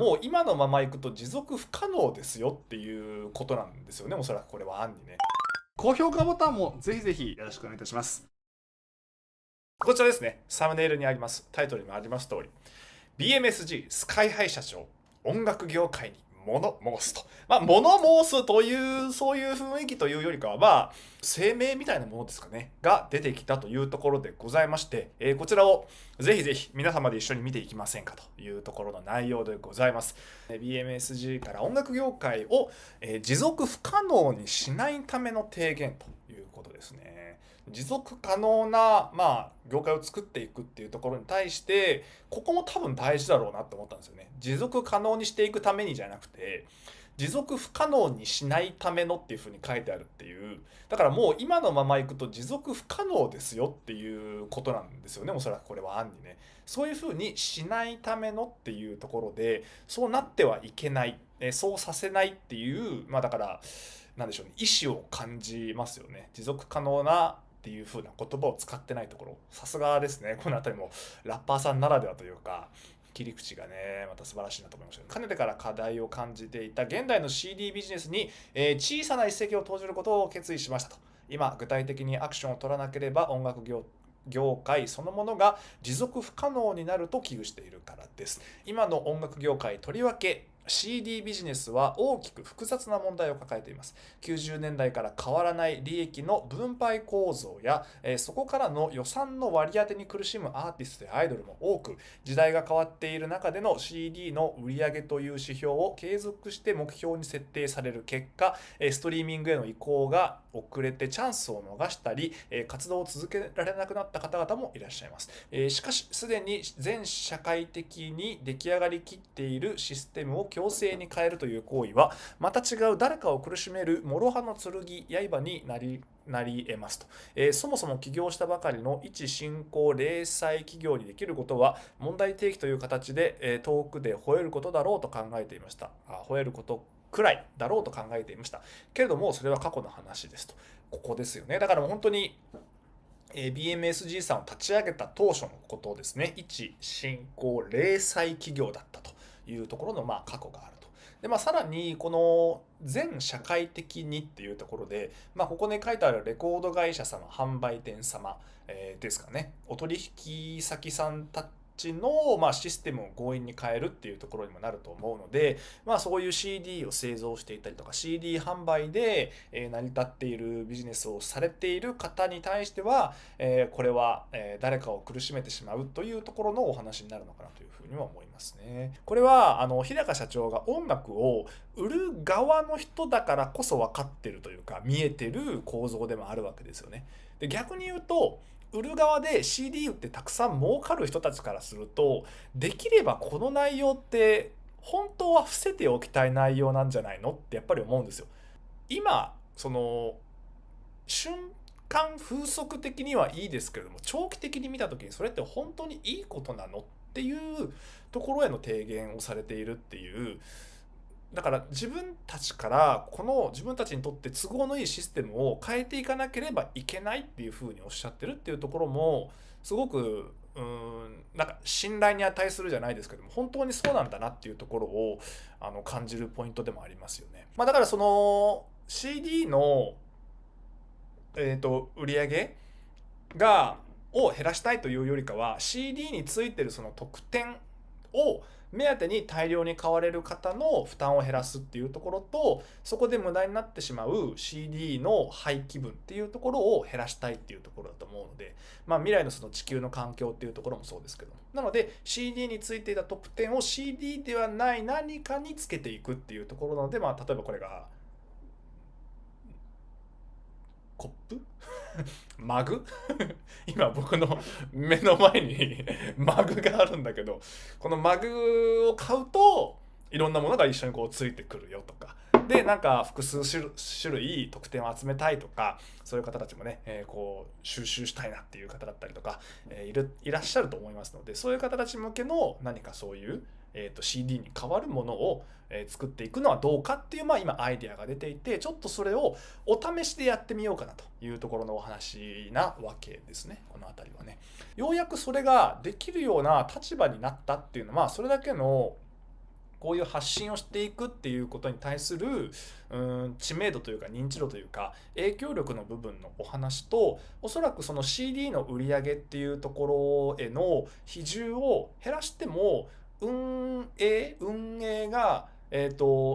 もう今のままいくと持続不可能ですよっていうことなんですよね、おそらくこれは案にね。高評価ボタンもぜひぜひよろしくお願いいたします。こちらですね、サムネイルにあります、タイトルにもあります通り、BMSG スカイハイ社長、音楽業界に物申すと。物申すという、そういう雰囲気というよりかは、声明みたいなものですかね、が出てきたというところでございまして、こちらをぜひぜひ皆様で一緒に見ていきませんかというところの内容でございます。BMSG から音楽業界を持続不可能にしないための提言ということですね。持続可能な、業界を作っていくっていうところに対して、ここも多分大事だろうなって思ったんですよね。持続可能にしていくためにじゃなくて、持続不可能にしないためのっていうふうに書いてあるっていう。だからもう今のままいくと持続不可能ですよっていうことなんですよね。おそらくこれは案にね。そういうふうにしないためのっていうところで、そうなってはいけない。そうさせないっていう、だから、なんでしょうね。意思を感じますよね。持続可能なっていう風な言葉を使ってないところ、さすがですね。この辺りもラッパーさんならではというか、切り口がね、また素晴らしいなと思いました。かねてから課題を感じていた現代の CD ビジネスに、小さな一石を投じることを決意しましたと。今、具体的にアクションを取らなければ音楽業界そのものが持続不可能になると危惧しているからです。今の音楽業界、とりわけ CD ビジネスは大きく複雑な問題を抱えています。90年代から変わらない利益の分配構造や、そこからの予算の割り当てに苦しむアーティストやアイドルも多く、時代が変わっている中での CD の売上という指標を継続して目標に設定される結果、ストリーミングへの移行が遅れてチャンスを逃したり、活動を続けられなくなった方々もいらっしゃいます。しかし、すでに全社会的に出来上がりきっているシステムを強制に変えるという行為は、また違う誰かを苦しめる諸刃の剣刃になり得ますと。そもそも起業したばかりの一新興零細企業にできることは、問題提起という形で、遠くで吠えることだろうと考えていました。吠えることくらいだろうと考えていました。けれども、それは過去の話ですと。ここですよね。だからもう本当に、BMSG さんを立ち上げた当初のことをですね、一新興零細企業だったというところの過去があると。で、さらに、この全社会的にっていうところで、ここに書いてあるレコード会社様、販売店様、ですかね、お取引先さんたちの、システムを強引に変えるっていうところにもなると思うので、そういう CD を製造していたりとか CD 販売で成り立っているビジネスをされている方に対しては、これは誰かを苦しめてしまうというところのお話になるのかなというふうには思いますね。これは日高社長が音楽を売る側の人だからこそ分かってるというか見えてる構造でもあるわけですよね。で、逆に言うと売る側で CD 売ってたくさん儲かる人たちからすると、できればこの内容って本当は伏せておきたい内容なんじゃないのってやっぱり思うんですよ。今その瞬間風速的にはいいですけれども、長期的に見た時にそれって本当にいいことなのっていうところへの提言をされているっていう。だから自分たちからこの自分たちにとって都合のいいシステムを変えていかなければいけないっていうふうにおっしゃってるっていうところもすごくなんか信頼に値するじゃないですけども、本当にそうなんだなっていうところを感じるポイントでもありますよね。だからその CD の売り上げがを減らしたいというよりかは CD についてるその特典を目当てに大量に買われる方の負担を減らすっていうところと、そこで無駄になってしまう CD の廃棄分っていうところを減らしたいっていうところだと思うので、未来のその地球の環境っていうところもそうですけども、なので CD についていた特典を CD ではない何かにつけていくっていうところなので、例えばこれがコップマグ今僕の目の前にマグがあるんだけど、このマグを買うといろんなものが一緒にこうついてくるよとか。で、なんか複数種類特典を集めたいとか、そういう方たちもね、こう収集したいなっていう方だったりとか、いらっしゃると思いますので、そういう方たち向けの何かそういう、CD に代わるものを作っていくのはどうかっていう、今アイデアが出ていて、ちょっとそれをお試しでやってみようかなというところのお話なわけですね。この辺りはね。ようやくそれができるような立場になったっていうのは、それだけのこういう発信をしていくっていうことに対する知名度というか認知度というか影響力の部分のお話と、おそらくその CD の売り上げっていうところへの比重を減らしても運営が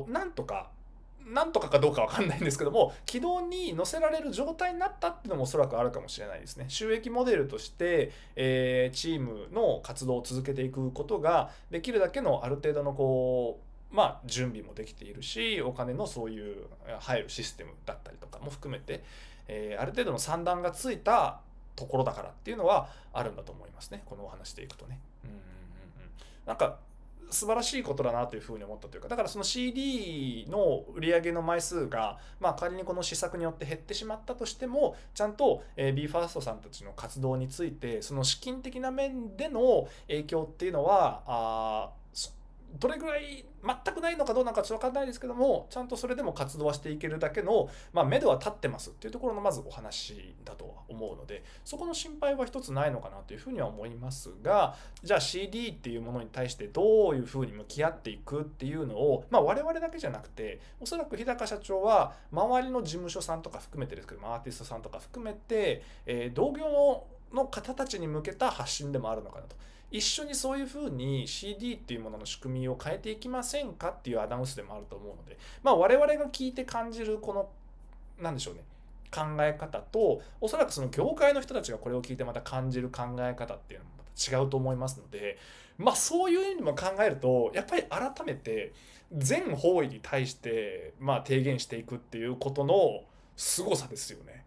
なんとかかどうかわかんないんですけども、軌道に乗せられる状態になったっていうのもおそらくあるかもしれないですね。収益モデルとして、チームの活動を続けていくことができるだけのある程度の準備もできているし、お金のそういう入るシステムだったりとかも含めて、ある程度の算段がついたところだからっていうのはあるんだと思いますね。このお話でいくとね。なんか素晴らしいことだなというふうに思ったというか、だからその CD の売り上げの枚数が、仮にこの施策によって減ってしまったとしても、ちゃんと BE:FIRST さんたちの活動について、その資金的な面での影響っていうのは、どれぐらい全くないのかどうなのかちょっと分かんないですけども、ちゃんとそれでも活動はしていけるだけの、目処は立ってますっていうところのまずお話だとは思うので、そこの心配は一つないのかなというふうには思いますが、じゃあ CD っていうものに対してどういうふうに向き合っていくっていうのを、我々だけじゃなくて、おそらく日高社長は周りの事務所さんとか含めてですけども、アーティストさんとか含めて、同業の方たちに向けた発信でもあるのかなと。一緒にそういうふうに CD っていうものの仕組みを変えていきませんかっていうアナウンスでもあると思うので、我々が聞いて感じるこのなんでしょうね、考え方と、おそらくその業界の人たちがこれを聞いてまた感じる考え方っていうのもまた違うと思いますので、そういう意味も考えるとやっぱり改めて全方位に対して提言していくっていうことの凄さですよね。